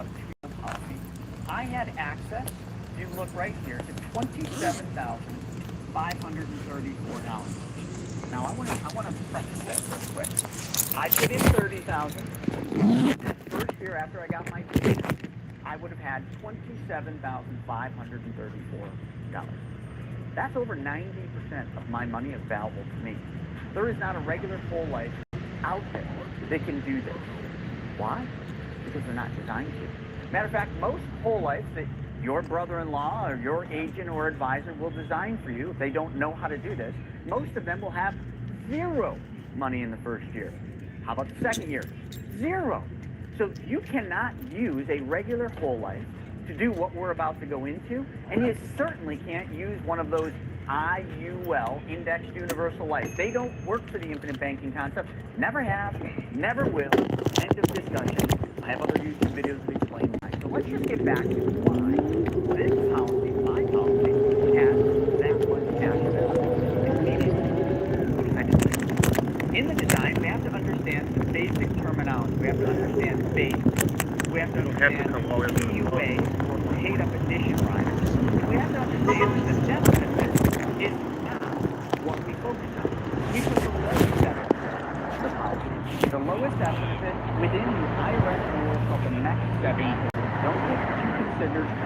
about a two-year policy, I had access, you look right here, to $27,534. Now I want to preface that real quick. I put in $30,000. That first year after I got my data, I would have had $27,534. That's over 90% of my money available to me. There is not a regular whole life out there that can do this. Why? Because they're not designed to. Matter of fact, most whole lives that your brother-in-law or your agent or advisor will design for you, if they don't know how to do this, most of them will have zero money in the first year. How about the second year? Zero. So you cannot use a regular whole life to do what we're about to go into, and you certainly can't use one of those IUL, indexed universal life. They don't work for the infinite banking concept. Never have, never will. End of discussion. I have other YouTube videos that explain why. So let's just get back to why this policy, my policy, has that much cash available immediately. In the design, we have to understand the basic terminology. We have to understand base. We have to understand PUA, or paid up addition rider. We have to understand that the death benefit is not what we focus on. We put the lowest benefit of the policy, the lowest death benefit within the IRS rules of the next 7 years. Don't get too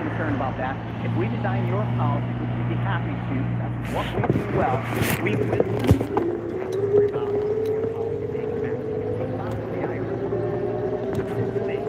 concerned about that. If we design your policy, which we'd be happy to, that's what we do well, we will worry about your policy being met. So stop with the IRS rules. This is the base.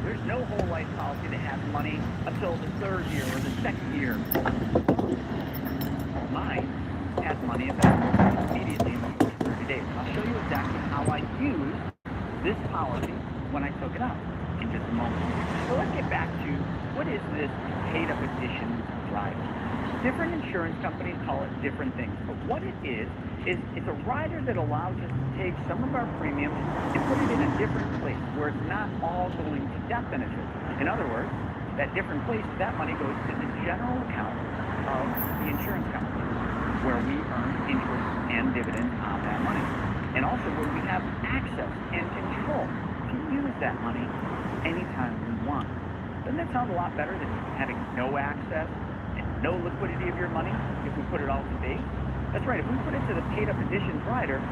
There's no whole life policy that has money until the third year or the second year. Mine has money available immediately in the first 30 days. I'll show you exactly how I used this policy when I took it out in just a moment. So let's get back to what is this paid up addition rider? Different insurance companies call it different things, but what it is it's a rider that allows us to take some of our premiums and put it in a different place where it's not all going to death benefits. In other words, that different place, that money goes to the general account of the insurance company, where we earn interest and dividends on that money. And also where we have access and control to use that money anytime we want. Doesn't that sound a lot better than having no access and no liquidity of your money if we put it all to base? That's right, if we put it to the paid up additions rider,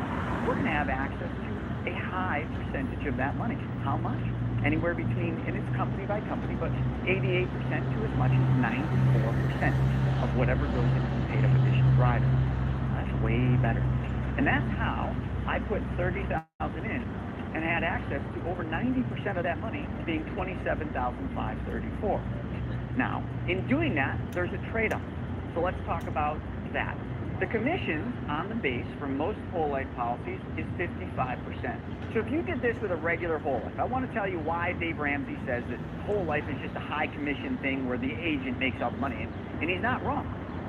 we're going to have access to a high percentage of that money. How much? Anywhere between, and it's company by company, but 88% to as much as 94% of whatever goes into the paid up additions rider. That's way better. And that's how I put $30,000 in and had access to over 90% of that money being $27,534. Now, in doing that, there's a trade-off. So let's talk about that. The commission on the base for most whole life policies is 55%. So if you did this with a regular whole life, I want to tell you why Dave Ramsey says that whole life is just a high commission thing where the agent makes all the money, and he's not wrong.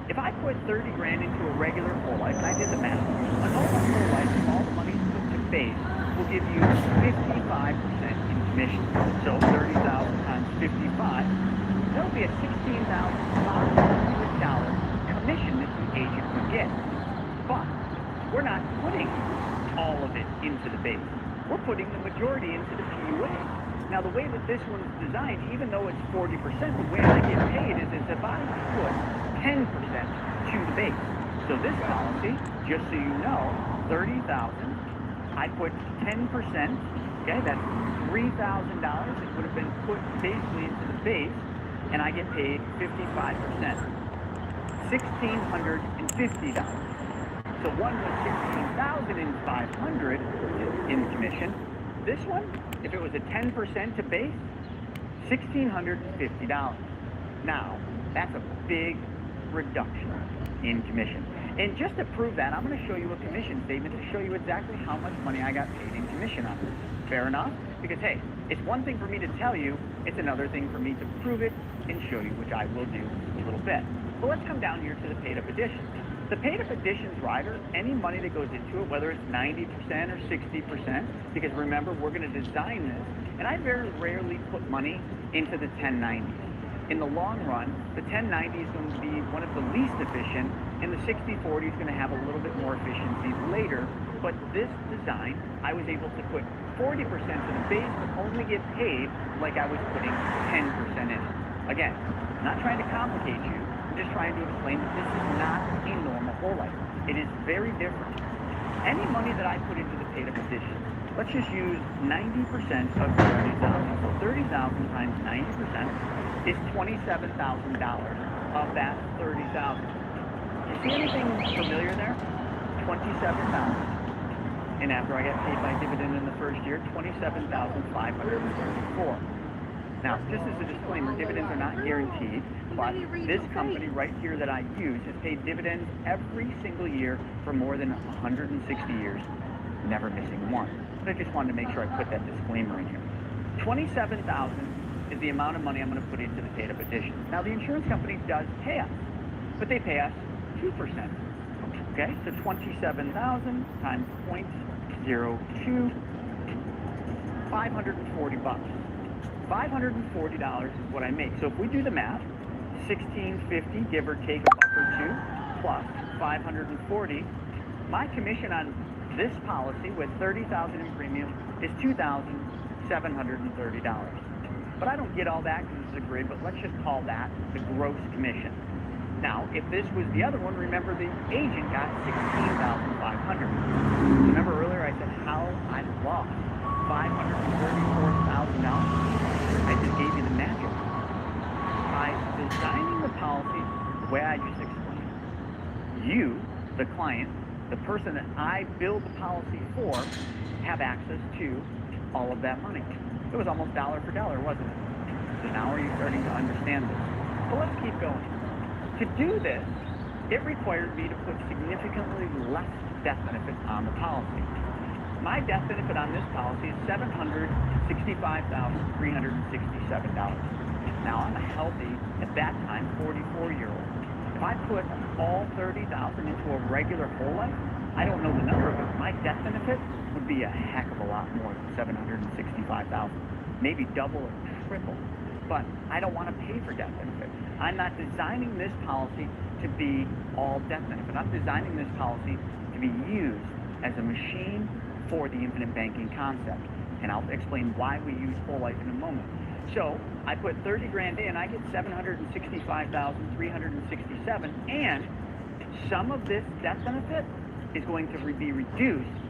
If I put 30 grand into a regular whole life, and I did the math, a normal whole life, if all the money is put to base will give you 55% in commission. So 30,000 times 55, that'll be a $16,500 commission that the agent would get. But we're not putting all of it into the base. We're putting the majority into the PUA. Now, the way that this one's designed, even though it's 40%, the way I get paid is if I put 10% to the base. So this policy, just so you know, 30,000, I put 10%, okay, that's $3,000. It would have been put basically into the base, and I get paid 55%, $1,650. So one was $16,500 in commission. This one, if it was a 10% to base, $1,650. Now, that's a big reduction in commission. And just to prove that, I'm going to show you a commission statement to show you exactly how much money I got paid in commission on this. Fair enough? Because, hey, it's one thing for me to tell you, it's another thing for me to prove it and show you, which I will do in a little bit. But let's come down here to the paid-up additions. The paid-up additions rider, any money that goes into it, whether it's 90% or 60%, because remember, we're going to design this, and I very rarely put money into the 1090s. In the long run, the 1090 is going to be one of the least efficient, and the 60/40 is going to have a little bit more efficiency later. But this design, I was able to put 40% to the base, but only get paid like I was putting 10% in it. Again, I'm not trying to complicate you. I'm just trying to explain that this is not a normal whole life. It is very different. Any money that I put into the paid-up addition, let's just use 90% of 30,000. So 30,000 times 90% is $27,000 of that 30,000. You see anything familiar there? 27,000. And after I got paid my dividend in the first year, 27,534. Now, just as a disclaimer, dividends are not guaranteed, but this company right here that I use has paid dividends every single year for more than 160 years, never missing one. But I just wanted to make sure I put that disclaimer in here. 27,000 is the amount of money I'm going to put into the paid-up addition. Now, the insurance company does pay us, but they pay us 2%. Okay, so 27,000 times 0.02, $540. $540 is what I make. So if we do the math, $1,650, give or take a buck or two, plus 540, my commission on this policy with $30,000 in premium is $2,730. But I don't get all that because it's a grid, but let's just call that the gross commission. Now, if this was the other one, remember the agent got $16,500. Remember earlier I said how I lost $534,000? I just gave you the magic. By designing the policy the way I just explained, you, the client, the person that I build the policy for, have access to all of that money. It was almost dollar for dollar, wasn't it? So now are you starting to understand this? But let's keep going. To do this, it required me to put significantly less death benefit on the policy. My death benefit on this policy is $765,367. Now, I'm a healthy, at that time, 44-year-old. If I put all 30,000 into a regular whole life, I don't know the number, but my death benefit would be a heck of a lot more than $765,000. Maybe double or triple. But I don't want to pay for death benefit. I'm not designing this policy to be all death benefit. I'm designing this policy to be used as a machine for the infinite banking concept. And I'll explain why we use whole life in a moment. So I put 30 grand in, I get 765,367, and some of this death benefit is going to be reduced